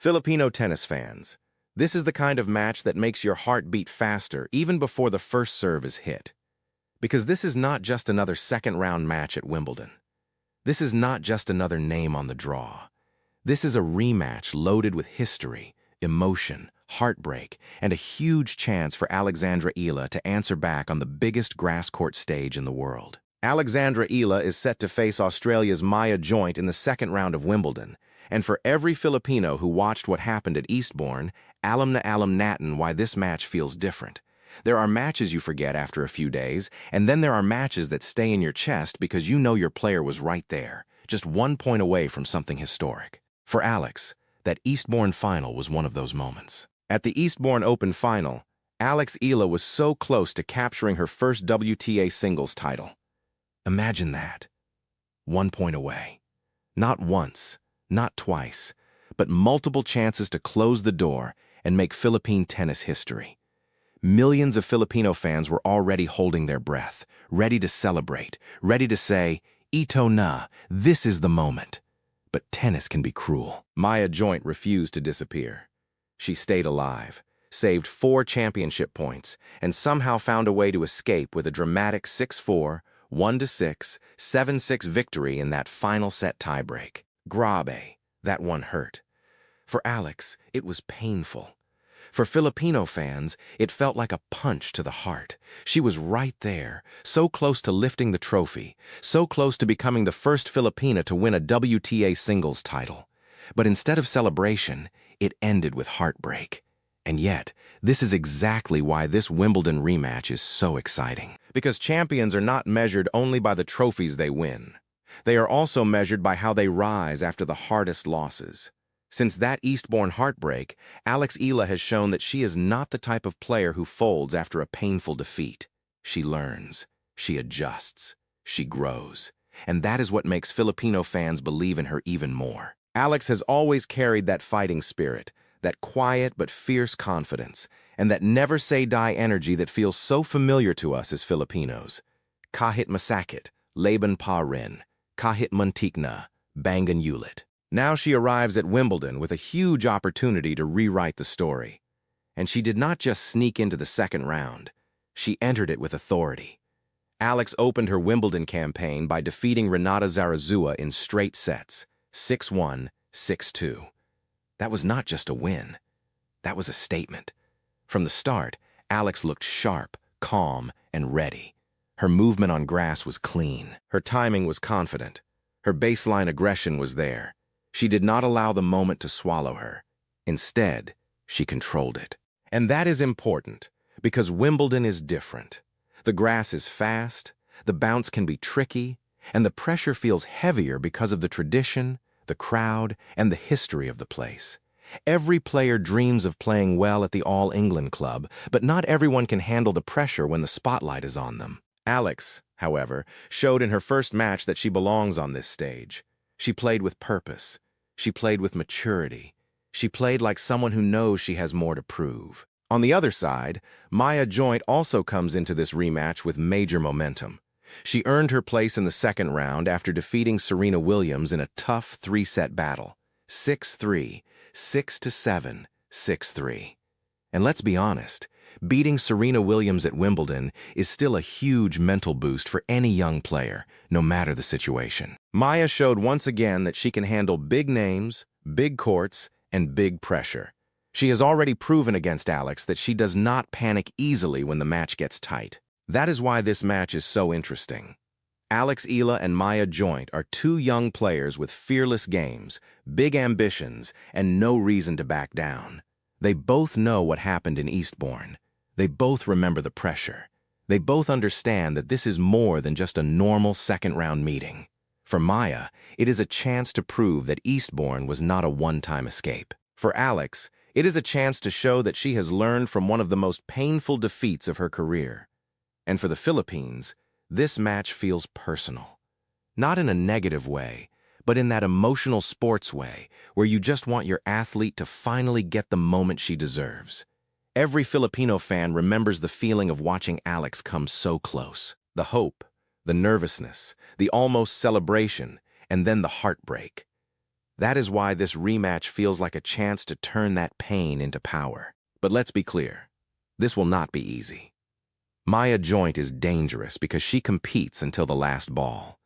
Filipino tennis fans, this is the kind of match that makes your heart beat faster even before the first serve is hit. Because this is not just another second-round match at Wimbledon. This is not just another name on the draw. This is a rematch loaded with history, emotion, heartbreak, and a huge chance for Alex Eala to answer back on the biggest grass court stage in the world. Alex Eala is set to face Australia's Maya Joint in the second round of Wimbledon, and for every Filipino who watched what happened at Eastbourne, alam natin why this match feels different. There are matches you forget after a few days, and then there are matches that stay in your chest because you know your player was right there, just 1 point away from something historic. For Alex, that Eastbourne final was one of those moments. At the Eastbourne Open final, Alex Eala was so close to capturing her first WTA singles title. Imagine that. 1 point away. Not once, not twice, but multiple chances to close the door and make Philippine tennis history. Millions of Filipino fans were already holding their breath, ready to celebrate, ready to say, "Ito na, this is the moment." But tennis can be cruel. Maya Joint refused to disappear. She stayed alive, saved 4 championship points, and somehow found a way to escape with a dramatic 6-4, 1-6, 7-6 victory in that final set tiebreak. Grabe, that one hurt. For Alex, it was painful. For Filipino fans, it felt like a punch to the heart. She was right there, so close to lifting the trophy, so close to becoming the first Filipina to win a WTA singles title. But instead of celebration, it ended with heartbreak. And yet, this is exactly why this Wimbledon rematch is so exciting. Because champions are not measured only by the trophies they win. They are also measured by how they rise after the hardest losses. Since that Eastbourne heartbreak, Alex Eala has shown that she is not the type of player who folds after a painful defeat. She learns, she adjusts, she grows. And that is what makes Filipino fans believe in her even more. Alex has always carried that fighting spirit, that quiet but fierce confidence, and that never-say-die energy that feels so familiar to us as Filipinos. Kahit masakit, laban pa rin. Kahit muntik na, bangan ulit. Now she arrives at Wimbledon with a huge opportunity to rewrite the story. And she did not just sneak into the second round. She entered it with authority. Alex opened her Wimbledon campaign by defeating Renata Zarazua in straight sets, 6-1, 6-2. That was not just a win. That was a statement. From the start, Alex looked sharp, calm, and ready. Her movement on grass was clean. Her timing was confident. Her baseline aggression was there. She did not allow the moment to swallow her. Instead, she controlled it. And that is important, because Wimbledon is different. The grass is fast, the bounce can be tricky, and the pressure feels heavier because of the tradition, the crowd, and the history of the place. Every player dreams of playing well at the All England Club, but not everyone can handle the pressure when the spotlight is on them. Alex, however, showed in her first match that she belongs on this stage. She played with purpose. She played with maturity. She played like someone who knows she has more to prove. On the other side, Maya Joint also comes into this rematch with major momentum. She earned her place in the second round after defeating Serena Williams in a tough 3-set battle. 6-3, 6-7, 6-3. And let's be honest, beating Serena Williams at Wimbledon is still a huge mental boost for any young player, no matter the situation. Maya showed once again that she can handle big names, big courts, and big pressure. She has already proven against Alex that she does not panic easily when the match gets tight. That is why this match is so interesting. Alex Eala and Maya Joint are 2 young players with fearless games, big ambitions, and no reason to back down. They both know what happened in Eastbourne. They both remember the pressure. They both understand that this is more than just a normal second-round meeting. For Maya, it is a chance to prove that Eastbourne was not a one-time escape. For Alex, it is a chance to show that she has learned from one of the most painful defeats of her career. And for the Philippines, this match feels personal. Not in a negative way, but in that emotional sports way where you just want your athlete to finally get the moment she deserves. Every Filipino fan remembers the feeling of watching Alex come so close. The hope, the nervousness, the almost celebration, and then the heartbreak. That is why this rematch feels like a chance to turn that pain into power. But let's be clear, this will not be easy. Maya Joint is dangerous because she competes until the last ball.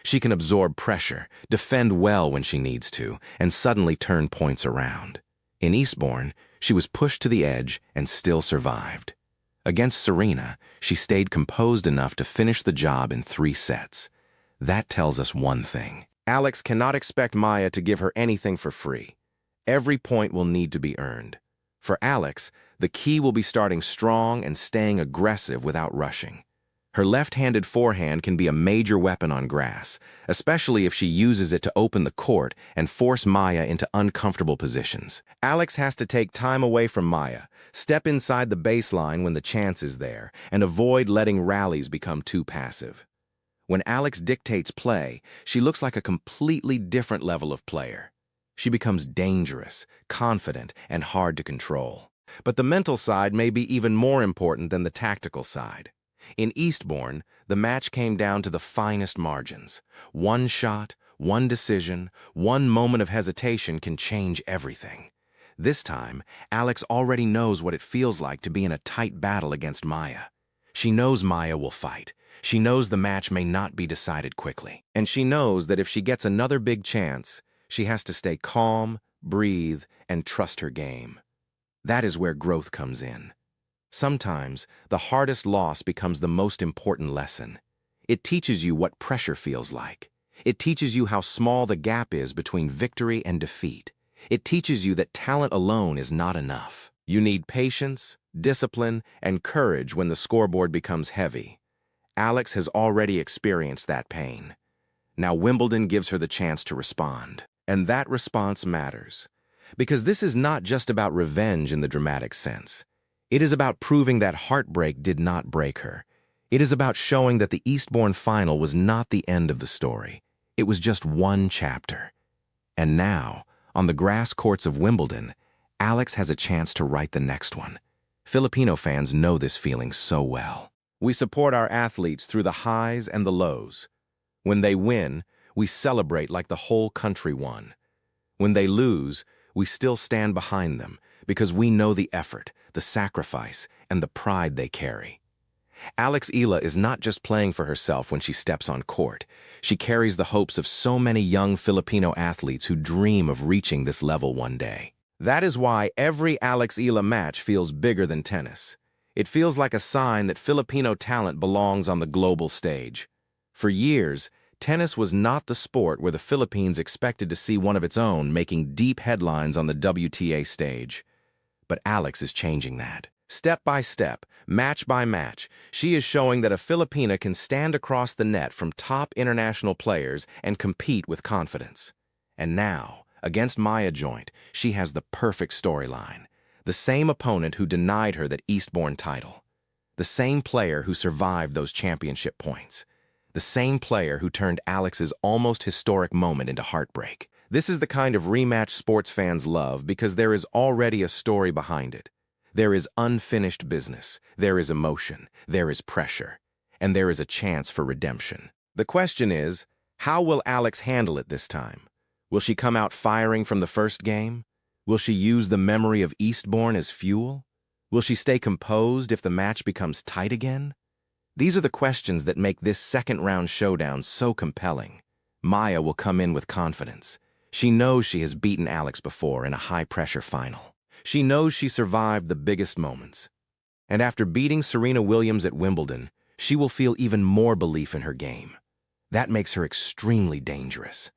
She can absorb pressure, defend well when she needs to, and suddenly turn points around. In Eastbourne, she was pushed to the edge and still survived. Against Serena, she stayed composed enough to finish the job in 3 sets. That tells us one thing. Alex cannot expect Maya to give her anything for free. Every point will need to be earned. For Alex, the key will be starting strong and staying aggressive without rushing. Her left-handed forehand can be a major weapon on grass, especially if she uses it to open the court and force Maya into uncomfortable positions. Alex has to take time away from Maya, step inside the baseline when the chance is there, and avoid letting rallies become too passive. When Alex dictates play, she looks like a completely different level of player. She becomes dangerous, confident, and hard to control. But the mental side may be even more important than the tactical side. In Eastbourne, the match came down to the finest margins. One shot, one decision, one moment of hesitation can change everything. This time, Alex already knows what it feels like to be in a tight battle against Maya. She knows Maya will fight. She knows the match may not be decided quickly. And she knows that if she gets another big chance, she has to stay calm, breathe, and trust her game. That is where growth comes in. Sometimes, the hardest loss becomes the most important lesson. It teaches you what pressure feels like. It teaches you how small the gap is between victory and defeat. It teaches you that talent alone is not enough. You need patience, discipline, and courage when the scoreboard becomes heavy. Alex has already experienced that pain. Now Wimbledon gives her the chance to respond. And that response matters. Because this is not just about revenge in the dramatic sense. It is about proving that heartbreak did not break her. It is about showing that the Eastbourne final was not the end of the story. It was just one chapter. And now, on the grass courts of Wimbledon, Alex has a chance to write the next one. Filipino fans know this feeling so well. We support our athletes through the highs and the lows. When they win, we celebrate like the whole country won. When they lose, we still stand behind them because we know the effort, the sacrifice, and the pride they carry. Alex Eala is not just playing for herself when she steps on court. She carries the hopes of so many young Filipino athletes who dream of reaching this level one day. That is why every Alex Eala match feels bigger than tennis. It feels like a sign that Filipino talent belongs on the global stage. For years, tennis was not the sport where the Philippines expected to see one of its own making deep headlines on the WTA stage. But Alex is changing that. Step by step, match by match, she is showing that a Filipina can stand across the net from top international players and compete with confidence. And now, against Maya Joint, she has the perfect storyline. The same opponent who denied her that Eastbourne title. The same player who survived those championship points. The same player who turned Alex's almost historic moment into heartbreak. This is the kind of rematch sports fans love because there is already a story behind it. There is unfinished business, there is emotion, there is pressure, and there is a chance for redemption. The question is, how will Alex handle it this time? Will she come out firing from the first game? Will she use the memory of Eastbourne as fuel? Will she stay composed if the match becomes tight again? These are the questions that make this second-round showdown so compelling. Maya will come in with confidence. She knows she has beaten Alex before in a high-pressure final. She knows she survived the biggest moments. And after beating Serena Williams at Wimbledon, she will feel even more belief in her game. That makes her extremely dangerous.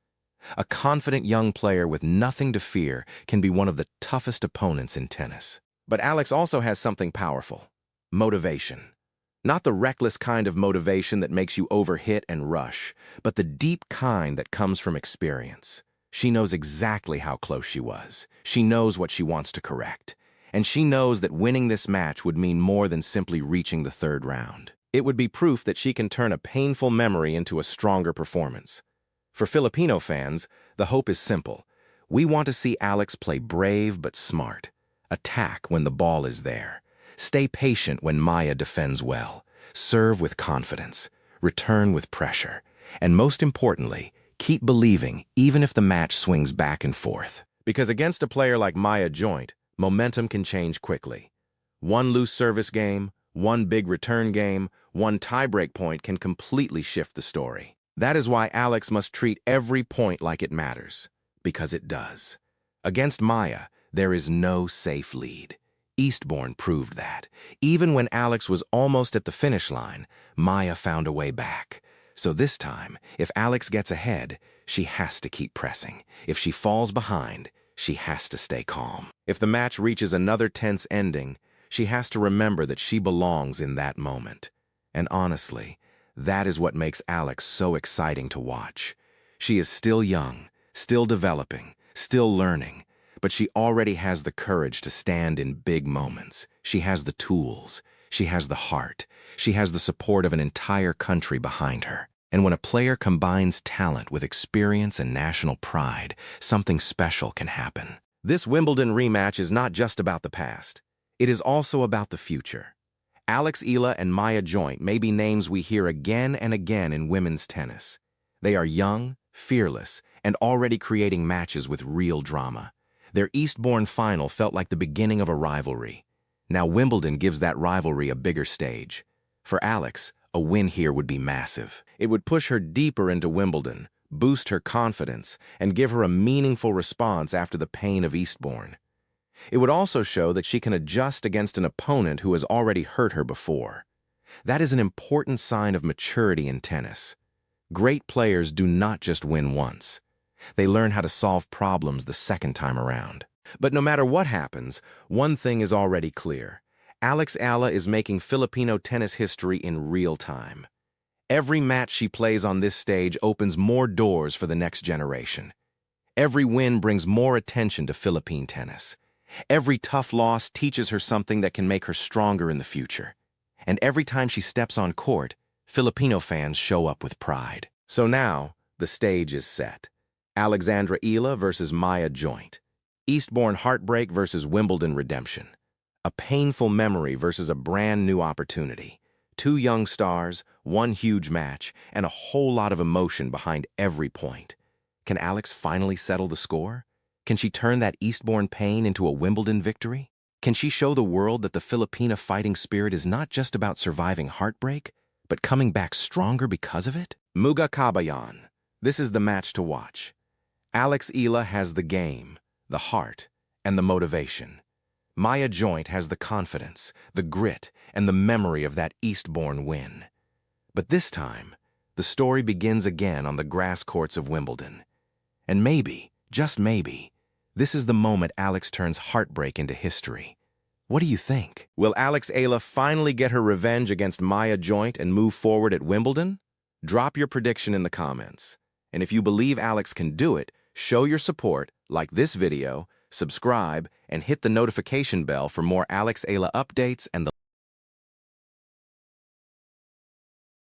A confident young player with nothing to fear can be one of the toughest opponents in tennis. But Alex also has something powerful: motivation. Not the reckless kind of motivation that makes you overhit and rush, but the deep kind that comes from experience. She knows exactly how close she was. She knows what she wants to correct. And she knows that winning this match would mean more than simply reaching the third round. It would be proof that she can turn a painful memory into a stronger performance. For Filipino fans, the hope is simple. We want to see Alex play brave but smart. Attack when the ball is there. Stay patient when Maya defends well. Serve with confidence. Return with pressure. And most importantly, Keep believing, even if the match swings back and forth. Because against a player like Maya Joint, momentum can change quickly. One loose service game, one big return game, one tiebreak point can completely shift the story. That is why Alex must treat every point like it matters. Because it does. Against Maya, there is no safe lead. Eastbourne proved that. Even when Alex was almost at the finish line, Maya found a way back. So this time, if Alex gets ahead, she has to keep pressing. If she falls behind, she has to stay calm. If the match reaches another tense ending, she has to remember that she belongs in that moment. And honestly, that is what makes Alex so exciting to watch. She is still young, still developing, still learning, but she already has the courage to stand in big moments. She has the tools. She has the heart. She has the support of an entire country behind her. And when a player combines talent with experience and national pride, something special can happen. This Wimbledon rematch is not just about the past. It is also about the future. Alex Eala and Maya Joint may be names we hear again and again in women's tennis. They are young, fearless, and already creating matches with real drama. Their Eastbourne final felt like the beginning of a rivalry. Now Wimbledon gives that rivalry a bigger stage. For Alex, a win here would be massive. It would push her deeper into Wimbledon, boost her confidence, and give her a meaningful response after the pain of Eastbourne. It would also show that she can adjust against an opponent who has already hurt her before. That is an important sign of maturity in tennis. Great players do not just win once. They learn how to solve problems the second time around. But no matter what happens, one thing is already clear. Alex Eala is making Filipino tennis history in real time. Every match she plays on this stage opens more doors for the next generation. Every win brings more attention to Philippine tennis. Every tough loss teaches her something that can make her stronger in the future. And every time she steps on court, Filipino fans show up with pride. So now, the stage is set. Alex Eala versus Maya Joint. Eastbourne heartbreak versus Wimbledon redemption. A painful memory versus a brand new opportunity. Two young stars, one huge match, and a whole lot of emotion behind every point. Can Alex finally settle the score? Can she turn that Eastbourne pain into a Wimbledon victory? Can she show the world that the Filipina fighting spirit is not just about surviving heartbreak, but coming back stronger because of it? Muga Kabayan. This is the match to watch. Alex Eala has the game, the heart, and the motivation. Maya Joint has the confidence, the grit, and the memory of that Eastbourne win. But this time, the story begins again on the grass courts of Wimbledon. And maybe, just maybe, this is the moment Alex turns heartbreak into history. What do you think? Will Alex Eala finally get her revenge against Maya Joint and move forward at Wimbledon? Drop your prediction in the comments. And if you believe Alex can do it, show your support, like this video, subscribe, and hit the notification bell for more Alex Eala updates and the